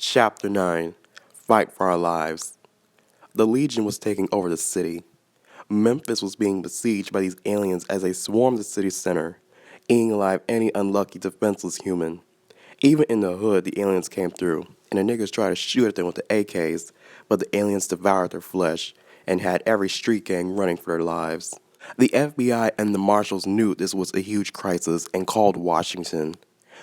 Chapter 9 Fight for Our Lives. The Legion was taking over the city. Memphis was being besieged by these aliens as they swarmed the city center, eating alive any unlucky, defenseless human. Even in the hood, the aliens came through, and the niggas tried to shoot at them with the AKs, but the aliens devoured their flesh and had every street gang running for their lives. The FBI and the marshals knew this was a huge crisis and called Washington.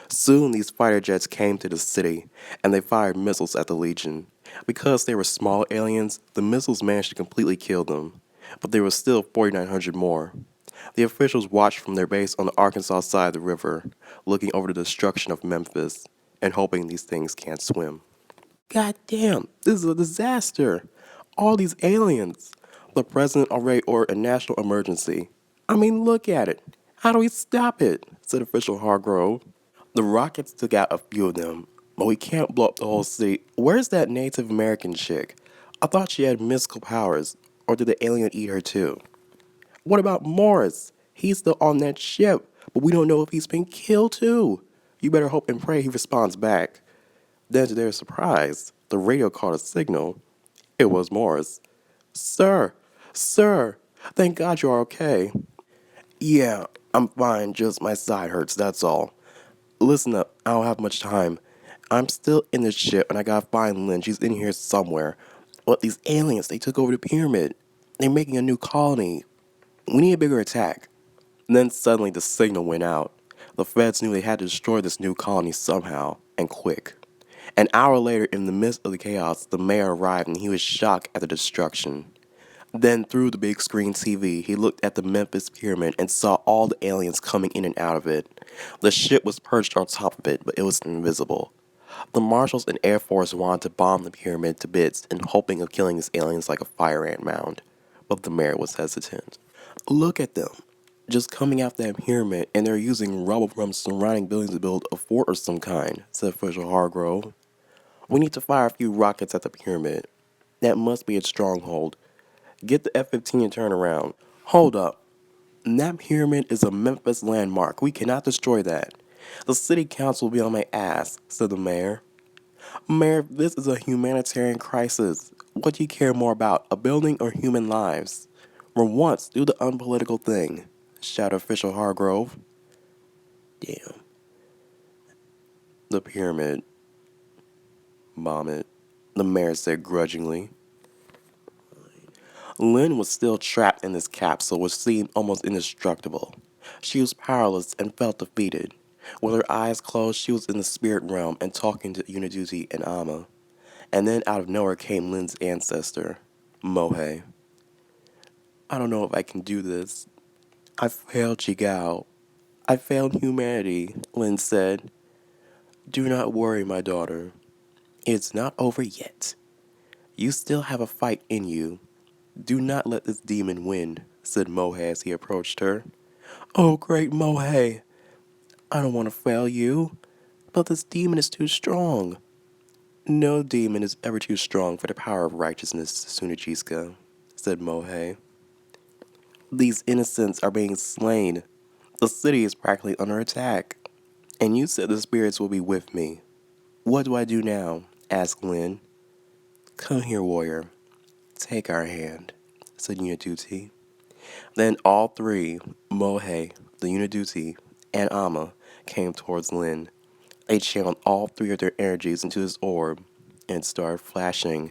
Soon these fighter jets came to the city, and they fired missiles at the Legion. Because they were small aliens, the missiles managed to completely kill them, but there was still 4,900 more. The officials watched from their base on the Arkansas side of the river, looking over the destruction of Memphis, and hoping these things can't swim. God damn, this is a disaster. All these aliens. The president already ordered a national emergency. I mean, look at it. How do we stop it? Said official Hargrove. The rockets took out a few of them, but we can't blow up the whole city. Where's that Native American chick? I thought she had mystical powers, or did the alien eat her too? What about Morris? He's still on that ship, but we don't know if he's been killed too. You better hope and pray he responds back. Then to their surprise, the radio caught a signal. It was Morris. Sir, thank God you're okay. Yeah, I'm fine, just my side hurts, that's all. Listen up, I don't have much time. I'm still in this ship and I gotta find Lynn, she's in here somewhere. But these aliens, they took over the pyramid. They're making a new colony. We need a bigger attack. And then suddenly the signal went out. The feds knew they had to destroy this new colony somehow, and quick. An hour later, in the midst of the chaos, the mayor arrived and he was shocked at the destruction. Then through the big screen TV, he looked at the Memphis pyramid and saw all the aliens coming in and out of it. The ship was perched on top of it, but it was invisible. The marshals and Air Force wanted to bomb the pyramid to bits in hoping of killing these aliens like a fire ant mound, but the mayor was hesitant. Look at them, just coming out that pyramid, and they're using rubble from surrounding buildings to build a fort of some kind, said official Hargrove. We need to fire a few rockets at the pyramid. That must be its stronghold. Get the F-15 and turn around. Hold up. That pyramid is a Memphis landmark. We cannot destroy that. The city council will be on my ass, said the mayor. Mayor, this is a humanitarian crisis. What do you care more about, a building or human lives? For once, do the unpolitical thing, shouted official Hargrove. Damn. The pyramid. Bomb it, the mayor said grudgingly. Lynn was still trapped in this capsule, which seemed almost indestructible. She was powerless and felt defeated. With her eyes closed, she was in the spirit realm and talking to Uniduty and Amma. And then out of nowhere came Lynn's ancestor, Mohe. I don't know if I can do this. I failed Chigao. I failed humanity, Lynn said. Do not worry, my daughter. It's not over yet. You still have a fight in you. Do not let this demon win, said Mohe as he approached her. Oh, great Mohe. I don't want to fail you, but this demon is too strong. No demon is ever too strong for the power of righteousness, Sunajiska, said Mohe. These innocents are being slain. The city is practically under attack. And you said the spirits will be with me. What do I do now? Asked Lynn. Come here, warrior. Take our hand, said Uniduty. Then all three, Mohe, the Uniduty, and Amma, came towards Lynn. They channeled all three of their energies into his orb and started flashing.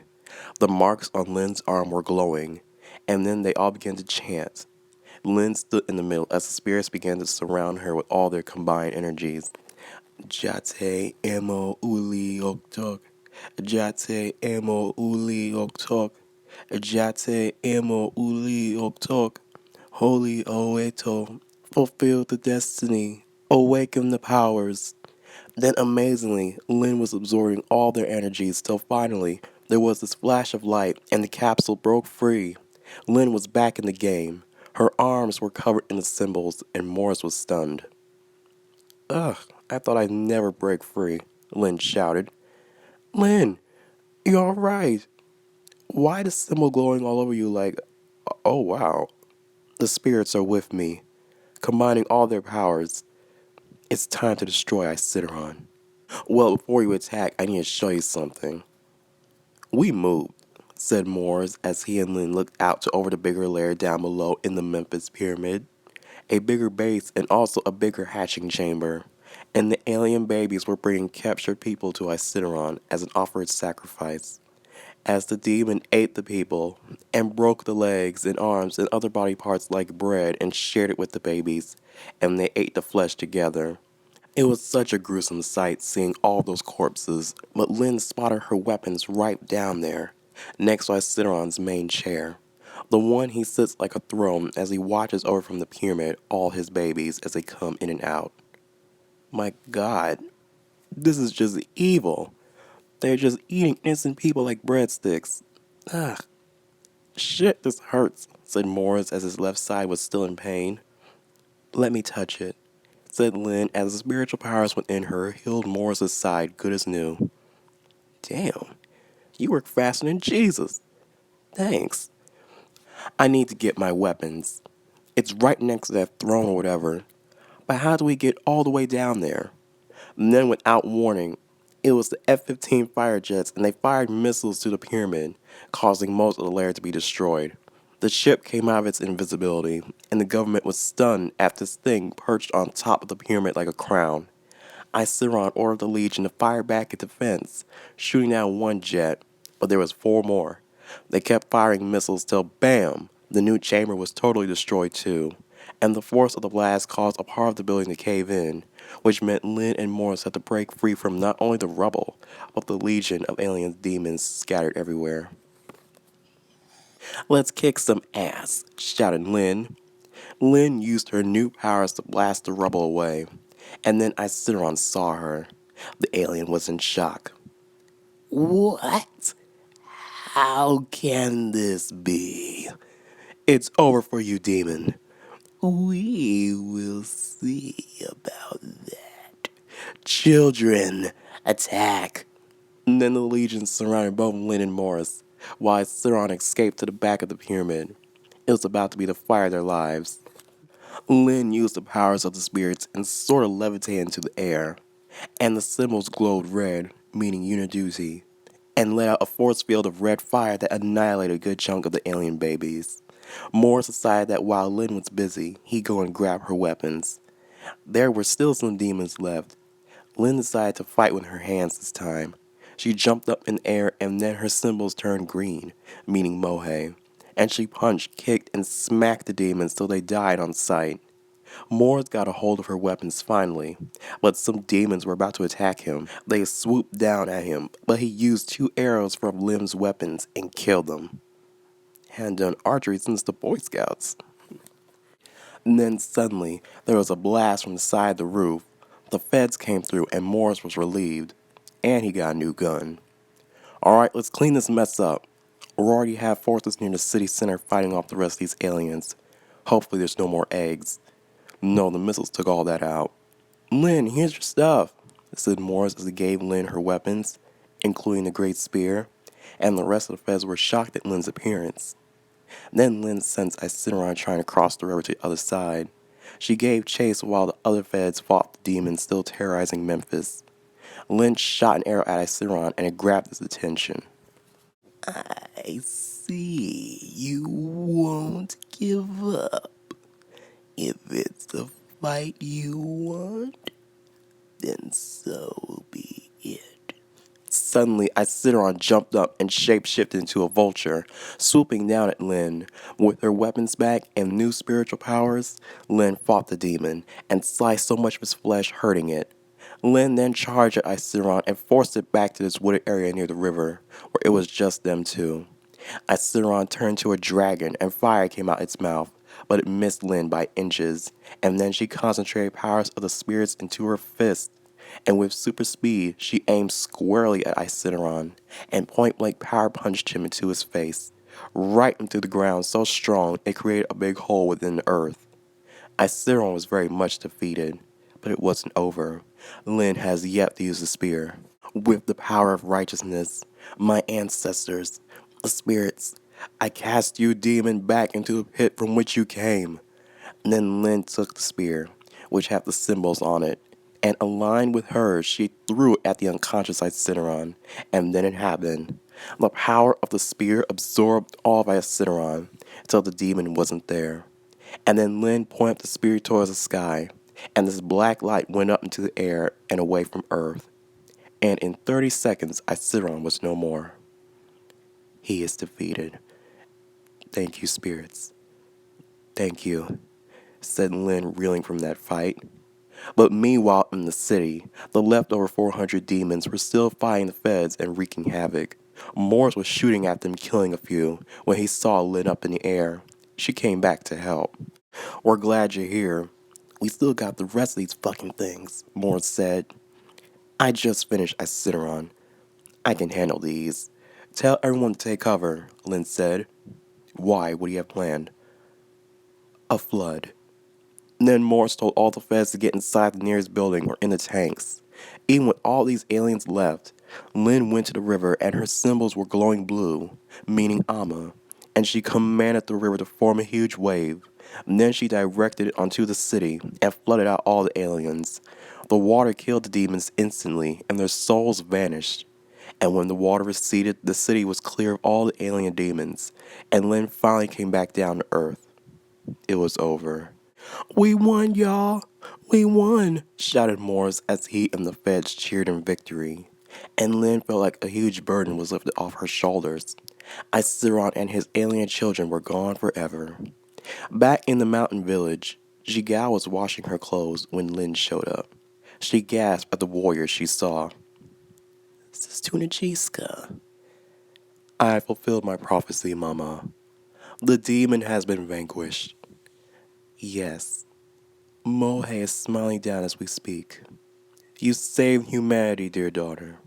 The marks on Lynn's arm were glowing, and then they all began to chant. Lynn stood in the middle as the spirits began to surround her with all their combined energies. Jate emo uli oktok. Jate emo uli oktok. Jate emo uli oktok. Holy Oeto, fulfill the destiny. Awaken the powers. Then amazingly, Lynn was absorbing all their energies till finally there was this flash of light and the capsule broke free. Lynn was back in the game. Her arms were covered in the symbols and Morris was stunned. Ugh, I thought I'd never break free, Lynn shouted. Lynn, you're alright. Why the symbol glowing all over you like, oh wow. The spirits are with me, combining all their powers. It's time to destroy Isidoron. Well, before you attack, I need to show you something. We moved, said Morris as he and Lynn looked out to over the bigger layer down below in the Memphis pyramid. A bigger base and also a bigger hatching chamber. And the alien babies were bringing captured people to Isidron as an offered sacrifice. As the demon ate the people and broke the legs and arms and other body parts like bread and shared it with the babies, and they ate the flesh together. It was such a gruesome sight seeing all those corpses, but Lynn spotted her weapons right down there, next to Isidron's main chair. The one he sits like a throne as he watches over from the pyramid all his babies as they come in and out. My God, this is just evil. They're just eating innocent people like breadsticks. Ugh. Shit, this hurts, said Morris as his left side was still in pain. Let me touch it, said Lynn as the spiritual powers within her healed Morris's side good as new. Damn, you work faster than Jesus. Thanks. I need to get my weapons. It's right next to that throne or whatever. But how do we get all the way down there? And then, without warning, it was the F-15 fighter jets, and they fired missiles to the pyramid, causing most of the lair to be destroyed. The ship came out of its invisibility, and the government was stunned at this thing perched on top of the pyramid like a crown. Isidron ordered the Legion to fire back at defense, shooting down one jet, but there was four more. They kept firing missiles till BAM! The new chamber was totally destroyed too, and the force of the blast caused a part of the building to cave in, which meant Lynn and Morris had to break free from not only the rubble, but the legion of alien demons scattered everywhere. Let's kick some ass, shouted Lynn. Lynn used her new powers to blast the rubble away, and then Isidron saw her. The alien was in shock. What? How can this be? It's over for you, demon. We will see about that. Children, attack. And then the legion surrounded both Lynn and Morris, while Isidron escaped to the back of the pyramid. It was about to be the fire of their lives. Lynn used the powers of the spirits and sort of levitated into the air, and the symbols glowed red, meaning Uniduty, and let out a force field of red fire that annihilated a good chunk of the alien babies. Morris decided that while Lynn was busy, he'd go and grab her weapons. There were still some demons left. Lynn decided to fight with her hands this time. She jumped up in the air and then her symbols turned green, meaning Mohe, and she punched, kicked, and smacked the demons till they died on sight. Morris got a hold of her weapons finally, but some demons were about to attack him. They swooped down at him, but he used two arrows from Lynn's weapons and killed them. Hadn't done archery since the Boy Scouts. And then suddenly, there was a blast from the side of the roof. The feds came through and Morris was relieved, and he got a new gun. Alright, let's clean this mess up. We already have forces near the city center fighting off the rest of these aliens. Hopefully there's no more eggs. No, the missiles took all that out. Lynn, here's your stuff, said Morris as he gave Lynn her weapons, including the great spear, and the rest of the feds were shocked at Lynn's appearance. Then Lynn sensed Isidron trying to cross the river to the other side. She gave chase while the other feds fought the demons still terrorizing Memphis. Lynn shot an arrow at Isidron and it grabbed his attention. I see you won't give up. If it's the fight you want, then so be it. Suddenly, Isidron jumped up and shapeshifted into a vulture, swooping down at Lynn. With her weapons back and new spiritual powers, Lynn fought the demon and sliced so much of his flesh, hurting it. Lynn then charged at Isidron and forced it back to this wooded area near the river, where it was just them two. Isidron turned to a dragon and fire came out its mouth, but it missed Lynn by inches, and then she concentrated powers of the spirits into her fist, and with super speed, she aimed squarely at Isidron, and point-blank power punched him into his face, right into the ground so strong it created a big hole within the earth. Isidron was very much defeated, but it wasn't over. Lynn has yet to use the spear. With the power of righteousness, my ancestors, the spirits, I cast you, demon, back into the pit from which you came. And then Lynn took the spear, which had the symbols on it, and aligned with hers, she threw it at the unconscious Incineron, and then it happened. The power of the spear absorbed all of Incineron till the demon wasn't there. And then Lynn pointed the spear towards the sky, and this black light went up into the air and away from Earth. And in 30 seconds, Incineron was no more. He is defeated. Thank you, spirits. Thank you, said Lynn, reeling from that fight. But meanwhile, in the city, the leftover 400 demons were still fighting the feds and wreaking havoc. Morris was shooting at them, killing a few, when he saw Lynn up in the air. She came back to help. We're glad you're here. We still got the rest of these fucking things, Morris said. I just finished Incineron. I can handle these. Tell everyone to take cover, Lynn said. Why? What do you have planned? A flood. Then Morris told all the feds to get inside the nearest building or in the tanks. Even with all these aliens left, Lynn went to the river and her symbols were glowing blue, meaning Amma, and she commanded the river to form a huge wave. Then she directed it onto the city and flooded out all the aliens. The water killed the demons instantly and their souls vanished. And when the water receded, the city was clear of all the alien demons, and Lynn finally came back down to Earth. It was over. We won, y'all! We won! Shouted Morris as he and the feds cheered in victory. And Lynn felt like a huge burden was lifted off her shoulders. Iceron and his alien children were gone forever. Back in the mountain village, Jigal was washing her clothes when Lynn showed up. She gasped at the warrior she saw. Sistunajiska. I fulfilled my prophecy, Mama. The demon has been vanquished. Yes. Mohe is smiling down as we speak. You saved humanity, dear daughter.